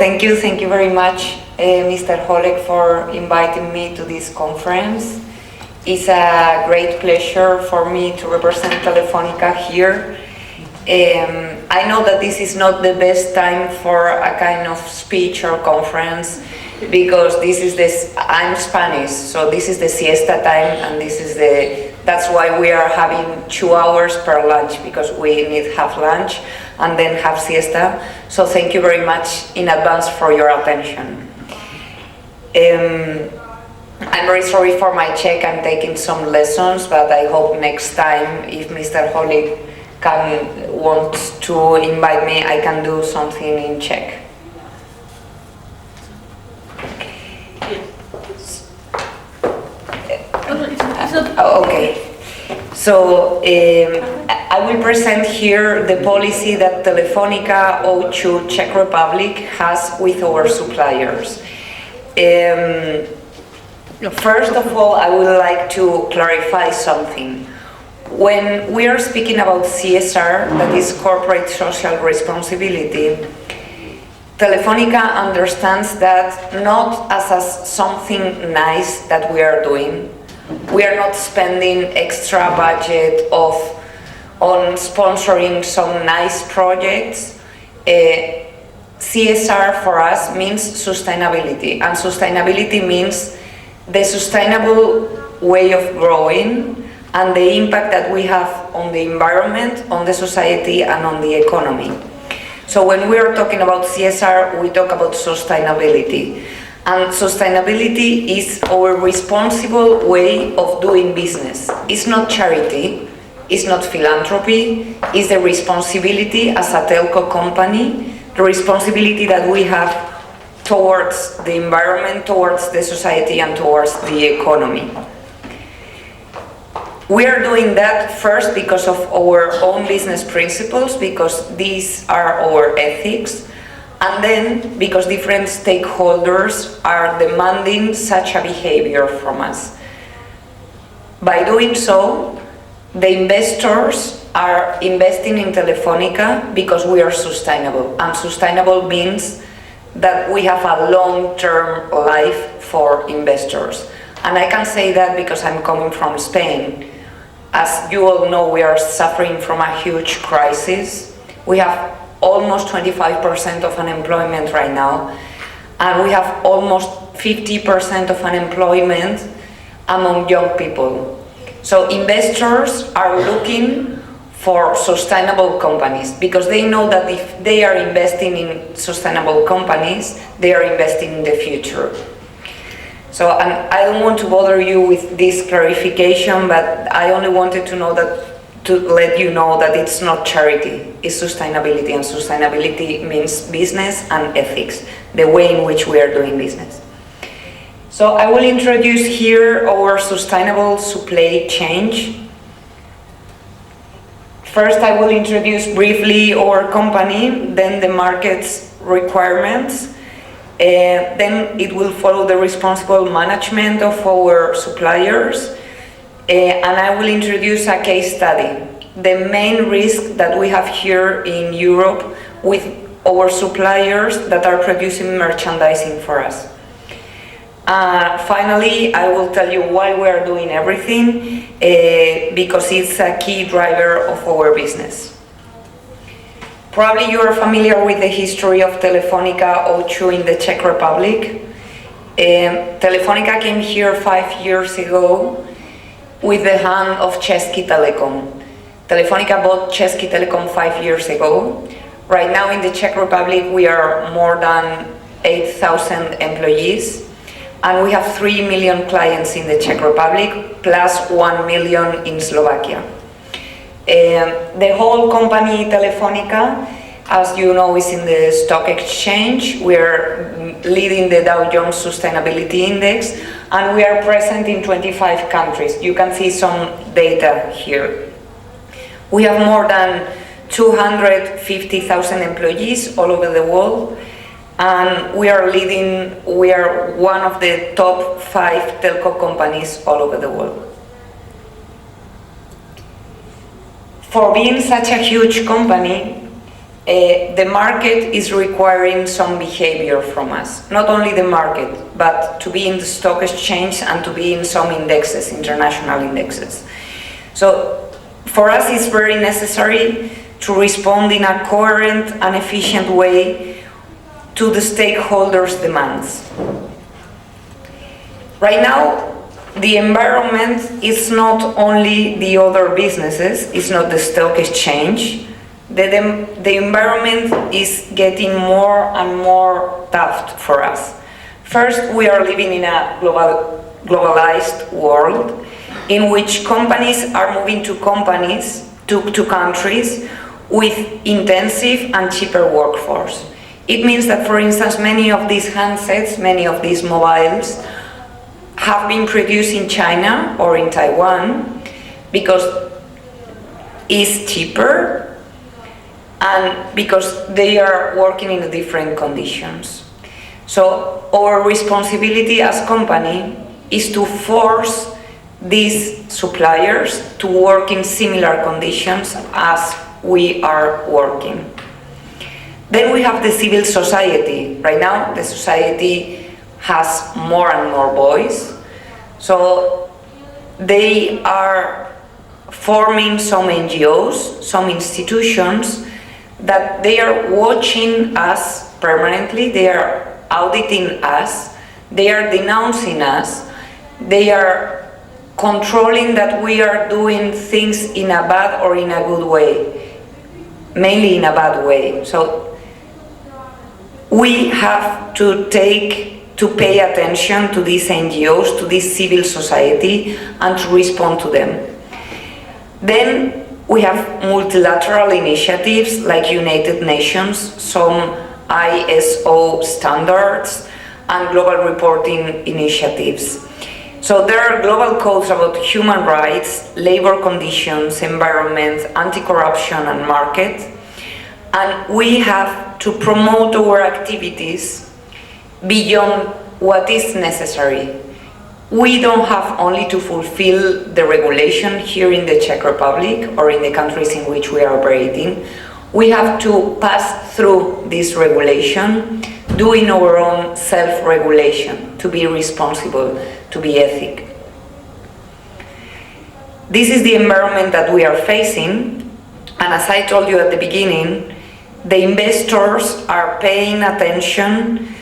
thank you very much, Mr. Holek, for inviting me to this conference. It's a great pleasure for me to represent Telefonica here. I know that this is not the best time for a kind of speech or conference, because I'm Spanish, so this is the siesta time, and that's why we are having 2 hours per lunch, because we need half lunch and then have siesta. So thank you very much in advance for your attention. I'm very sorry for my Czech. I'm taking some lessons, but I hope next time, if Mr. Holly wants to invite me, I can do something in Czech. Okay. So I will present here the policy that Telefonica O2 Czech Republic has with our suppliers. First of all, I would like to clarify something. When we are speaking about CSR, that is corporate social responsibility, Telefonica understands that not as something nice that we are doing. We are not spending extra budget on sponsoring some nice projects. CSR for us means sustainability, and sustainability means the sustainable way of growing and the impact that we have on the environment, on the society, and on the economy. So when we are talking about CSR, we talk about sustainability. And sustainability is our responsible way of doing business. It's not charity, it's not philanthropy, it's the responsibility as a telco company, the responsibility that we have towards the environment, towards the society, and towards the economy. We are doing that first because of our own business principles, because these are our ethics, and then because different stakeholders are demanding such a behavior from us. By doing so, the investors are investing in Telefonica because we are sustainable, and sustainable means that we have a long-term life for investors. And I can say that because I'm coming from Spain. As you all know, we are suffering from a huge crisis. We have almost 25% of unemployment right now, and we have almost 50% of unemployment among young people. So investors are looking for sustainable companies because they know that if they are investing in sustainable companies, they are investing in the future. So, and I don't want to bother you with this clarification, but I only wanted to let you know that it's not charity, it's sustainability, and sustainability means business and ethics, the way in which we are doing business. So I will introduce here our sustainable supply chain. First, I will introduce briefly our company, then the market's requirements. Then it will follow the responsible management of our suppliers, and I will introduce a case study, the main risk that we have here in Europe with our suppliers that are producing merchandising for us. Finally, I will tell you why we are doing everything, because it's a key driver of our business. Probably you are familiar with the history of Telefonica O2 in the Czech Republic. Telefonica came here 5 years ago with the hand of Český Telecom. Telefonica bought Český Telecom 5 years ago. Right now in the Czech Republic we are more than 8,000 employees, and we have 3 million clients in the Czech Republic, plus 1 million in Slovakia. The whole company Telefonica, as you know, is in the stock exchange. We are leading the Dow Jones Sustainability Index, and we are present in 25 countries. You can see some data here. We have more than 250,000 employees all over the world, and we are one of the top 5 telco companies all over the world. For being such a huge company, the market is requiring some behavior from us. Not only the market, but to be in the stock exchange and to be in some indexes, international indexes. So for us it's very necessary to respond in a coherent and efficient way to the stakeholders' demands. Right now, the environment is not only the other businesses, it's not the stock exchange. The environment is getting more and more tough for us. First, we are living in a globalized world in which companies are moving to countries with intensive and cheaper workforce. It means that, for instance, many of these handsets, many of these mobiles have been produced in China or in Taiwan because it's cheaper and because they are working in different conditions. So our responsibility as company is to force these suppliers to work in similar conditions as we are working. Then we have the civil society. Right now the society has more and more voice, so they are forming some NGOs, some institutions that they are watching us permanently, they are auditing us, they are denouncing us, they are controlling that we are doing things in a bad or in a good way, mainly in a bad way. So we have to pay attention to these NGOs, to this civil society, and to respond to them. Then we have multilateral initiatives like United Nations, some ISO standards, and global reporting initiatives. So there are global codes about human rights, labor conditions, environment, anti-corruption and market. And we have to promote our activities beyond what is necessary. We don't have only to fulfill the regulation here in the Czech Republic or in the countries in which we are operating. We have to pass through this regulation, doing our own self-regulation, to be responsible, to be ethic. This is the environment that we are facing, and as I told you at the beginning, the investors are paying attention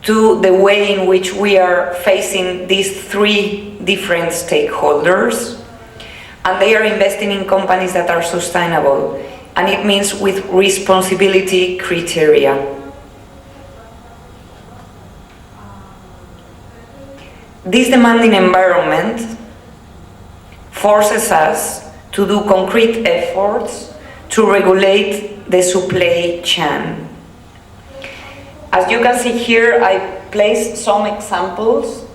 to the way in which we are facing these three different stakeholders, and they are investing in companies that are sustainable, and it means with responsibility criteria. This demanding environment forces us to do concrete efforts to regulate the supply chain. As you can see here, I placed some examples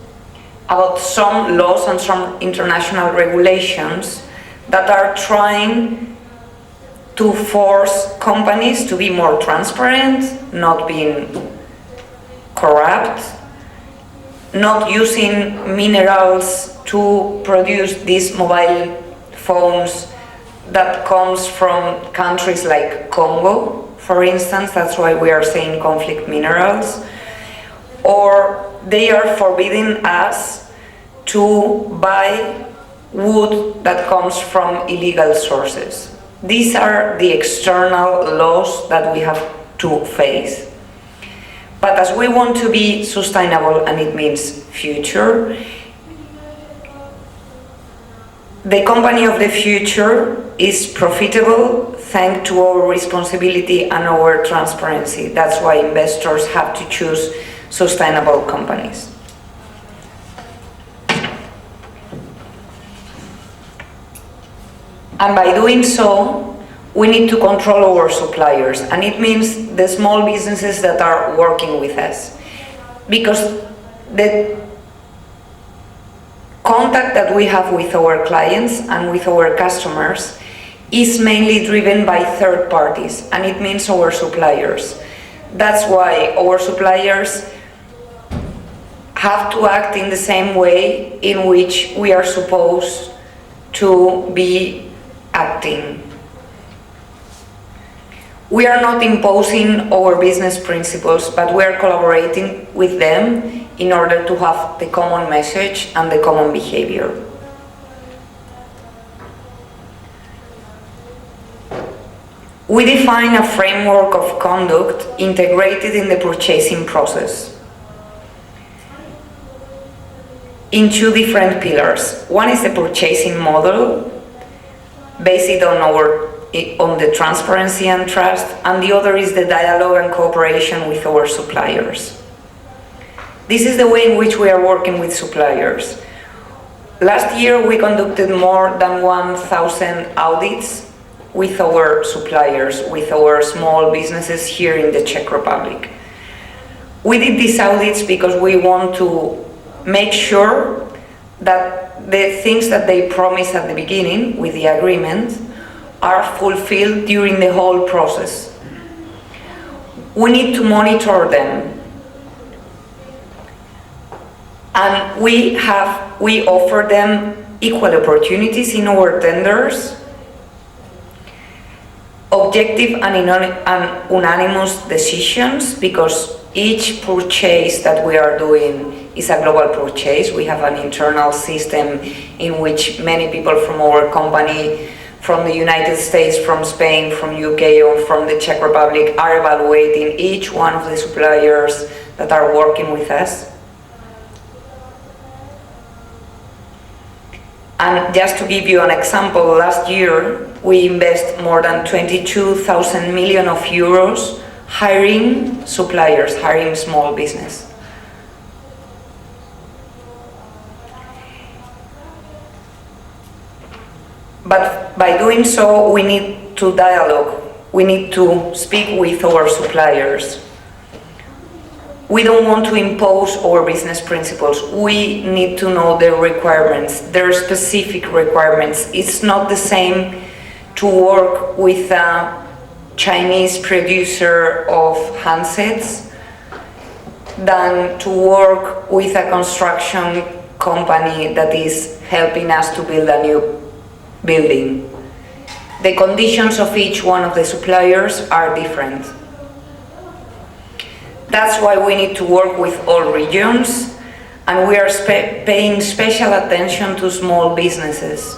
about some laws and some international regulations that are trying to force companies to be more transparent, not being corrupt, not using minerals to produce these mobile phones that comes from countries like Congo, for instance. That's why we are saying conflict minerals. Or they are forbidding us to buy wood that comes from illegal sources. These are the external laws that we have to face. But as we want to be sustainable, and it means future, the company of the future is profitable thanks to our responsibility and our transparency. That's why investors have to choose sustainable companies. And by doing so, we need to control our suppliers, and it means the small businesses that are working with us. Because the contact that we have with our clients and with our customers is mainly driven by third parties, and it means our suppliers. That's why our suppliers have to act in the same way in which we are supposed to be acting. We are not imposing our business principles, but we are collaborating with them in order to have the common message and the common behavior. We define a framework of conduct integrated in the purchasing process in two different pillars. One is the purchasing model, based on the transparency and trust, and the other is the dialogue and cooperation with our suppliers. This is the way in which we are working with suppliers. Last year we conducted more than 1,000 audits with our suppliers, with our small businesses here in the Czech Republic. We did these audits because we want to make sure that the things that they promised at the beginning with the agreement are fulfilled during the whole process. We need to monitor them. And we offer them equal opportunities in our tenders, objective and unanimous decisions, because each purchase that we are doing is a global purchase. We have an internal system in which many people from our company, from the United States, from Spain, from UK, or from the Czech Republic are evaluating each one of the suppliers that are working with us. And just to give you an example, last year we invest more than 22,000 million of euros hiring suppliers, hiring small business. But by doing so, we need to dialogue. We need to speak with our suppliers. We don't want to impose our business principles. We need to know their requirements, their specific requirements. It's not the same to work with a Chinese producer of handsets than to work with a construction company that is helping us to build a new building. The conditions of each one of the suppliers are different. That's why we need to work with all regions, and we are paying special attention to small businesses.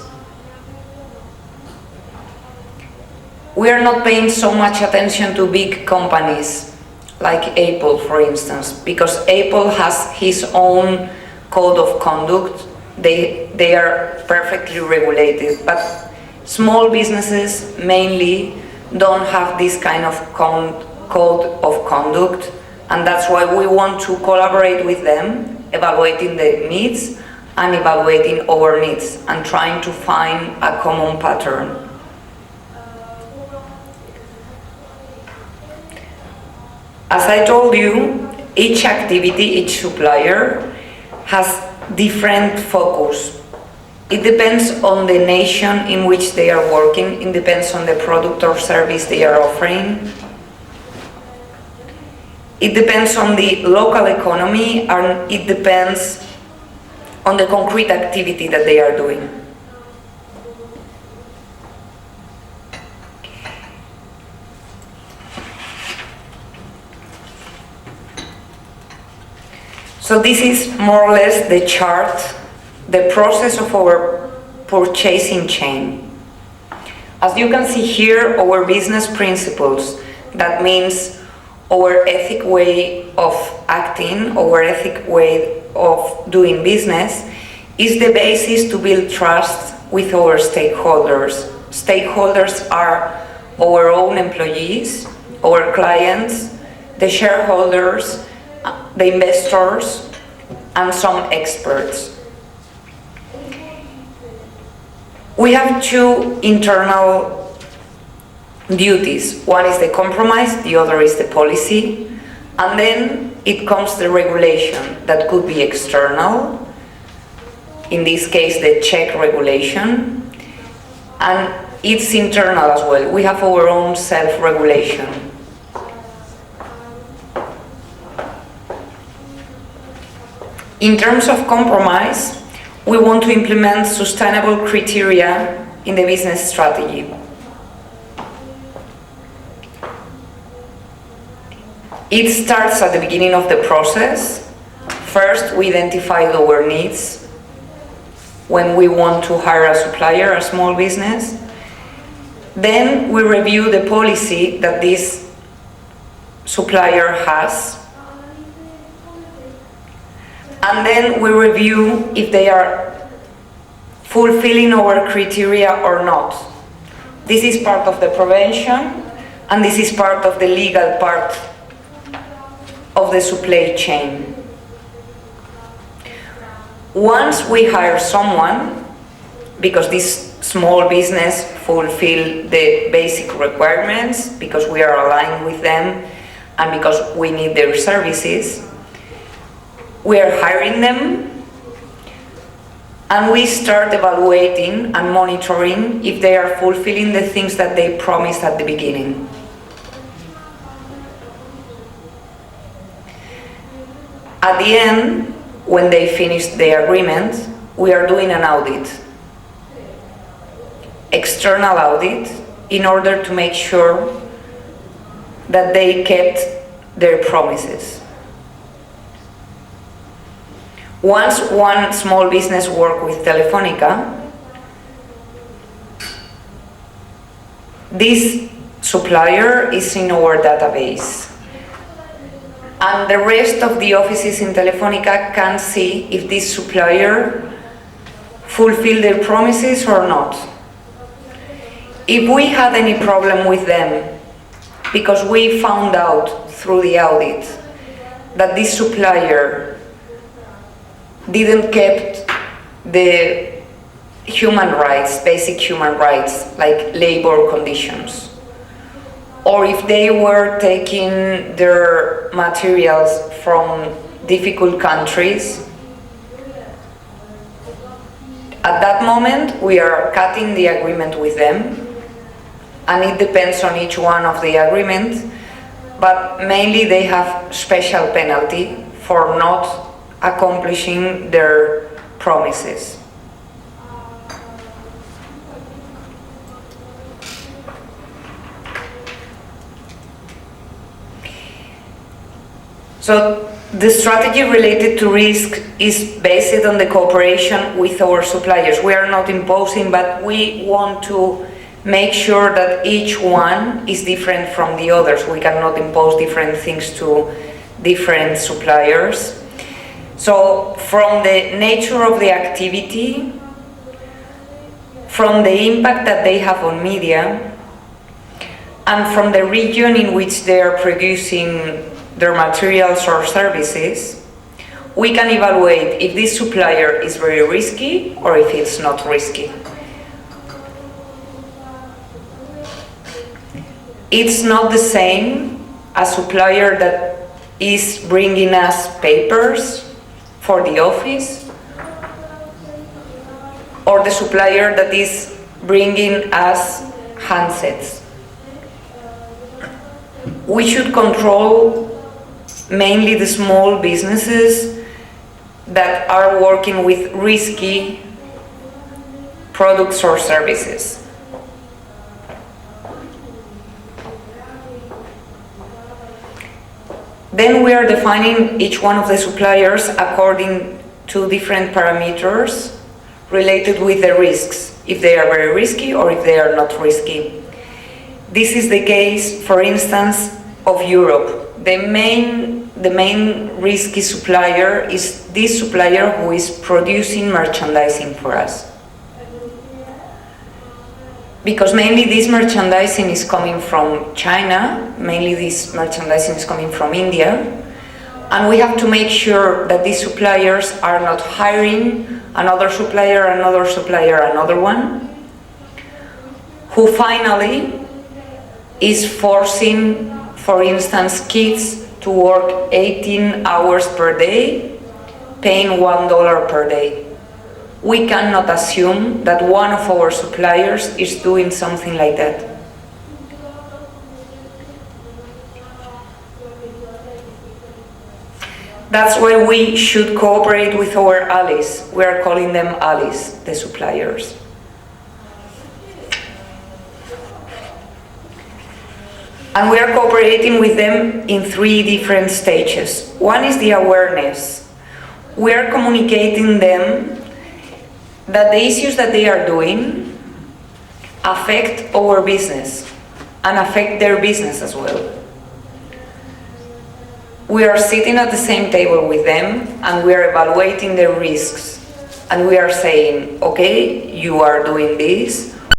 We are not paying so much attention to big companies like Apple, for instance, because Apple has his own code of conduct. They are perfectly regulated, but small businesses mainly don't have this kind of code of conduct, and that's why we want to collaborate with them, evaluating the needs and evaluating our needs and trying to find a common pattern. As I told you, each activity, each supplier has different focus. It depends on the nation in which they are working, it depends on the product or service they are offering. It depends on the local economy, and it depends on the concrete activity that they are doing. So this is more or less the chart, the process of our purchasing chain. As you can see here, our business principles, that means our ethic way of acting, our ethic way of doing business, is the basis to build trust with our stakeholders. Stakeholders are our own employees, our clients, the shareholders, the investors, and some experts. We have two internal duties. One is the compromise, the other is the policy, and then it comes the regulation that could be external, in this case the Czech regulation, and it's internal as well. We have our own self-regulation. In terms of compromise, we want to implement sustainable criteria in the business strategy. It starts at the beginning of the process. First, we identify our needs when we want to hire a supplier, a small business. Then we review the policy that this supplier has. And then we review if they are fulfilling our criteria or not. This is part of the prevention, and this is part of the legal part of the supply chain. Once we hire someone, because this small business fulfill the basic requirements, because we are aligned with them, and because we need their services, we are hiring them, and we start evaluating and monitoring if they are fulfilling the things that they promised at the beginning. At the end, when they finish the agreement, we are doing an audit, external audit, in order to make sure that they kept their promises. Once one small business works with Telefonica, this supplier is in our database. And the rest of the offices in Telefonica can see if this supplier fulfilled their promises or not. If we had any problem with them, because we found out through the audit that this supplier didn't keep the human rights, basic human rights, like labor conditions, or if they were taking their materials from difficult countries, at that moment we are cutting the agreement with them, and it depends on each one of the agreements, but mainly they have special penalty for not accomplishing their promises. So the strategy related to risk is based on the cooperation with our suppliers. We are not imposing, but we want to make sure that each one is different from the others. We cannot impose different things to different suppliers. So from the nature of the activity, from the impact that they have on media, and from the region in which they are producing their materials or services, we can evaluate if this supplier is very risky or if it's not risky. It's not the same a supplier that is bringing us papers for the office, or the supplier that is bringing us handsets. We should control mainly the small businesses that are working with risky products or services. Then we are defining each one of the suppliers according to different parameters related with the risks, if they are very risky or if they are not risky. This is the case, for instance, of Europe. The main risky supplier is this supplier who is producing merchandising for us. Because mainly this merchandising is coming from China, mainly this merchandising is coming from India, and we have to make sure that these suppliers are not hiring another supplier, another one, who finally is forcing, for instance, kids to work 18 hours per day, paying $1 per day. We cannot assume that one of our suppliers is doing something like that. That's why we should cooperate with our allies. We are calling them allies, the suppliers. And we are cooperating with them in 3 different stages. One is the awareness. We are communicating them that the issues that they are doing affect our business and affect their business as well. We are sitting at the same table with them and we are evaluating their risks. And we are saying, okay, you are doing this,